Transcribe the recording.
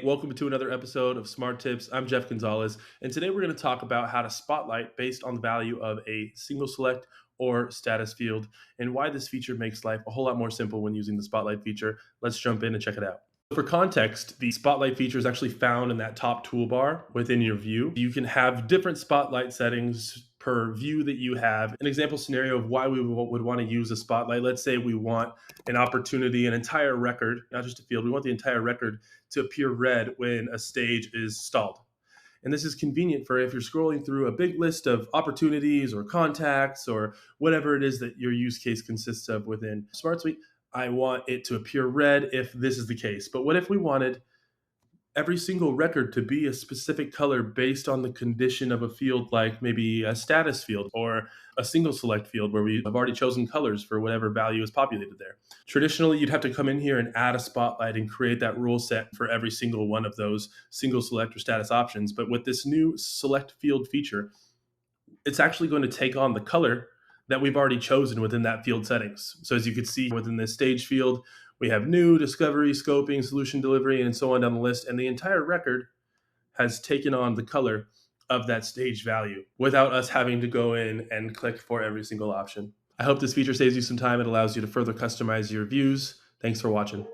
welcome to another episode of Smart Tips. I'm Jeff Gonzalez, and today we're going to talk about how to spotlight based on the value of a single select or status field and why this feature makes life a whole lot more simple when using the spotlight feature. Let's jump in and check it out. For context, the spotlight feature is actually found in that top toolbar within your view. You can have different spotlight settings per view that you have. An example scenario of why we would want to use a spotlight. Let's say we want an opportunity, an entire record, not just a field. We want the entire record to appear red when a stage is stalled. And this is convenient for if you're scrolling through a big list of opportunities or contacts or whatever it is that your use case consists of within SmartSuite. I want it to appear red if this is the case. But what if we wanted every single record to be a specific color based on the condition of a field, like maybe a status field or a single select field where we have already chosen colors for whatever value is populated there? Traditionally, you'd have to come in here and add a spotlight and create that rule set for every single one of those single select or status options. But with this new select field feature, it's actually going to take on the color that we've already chosen within that field settings. So as you can see within this stage field, we have new, discovery, scoping, solution delivery, and so on down the list. And the entire record has taken on the color of that stage value without us having to go in and click for every single option. I hope this feature saves you some time and allows you to further customize your views. Thanks for watching.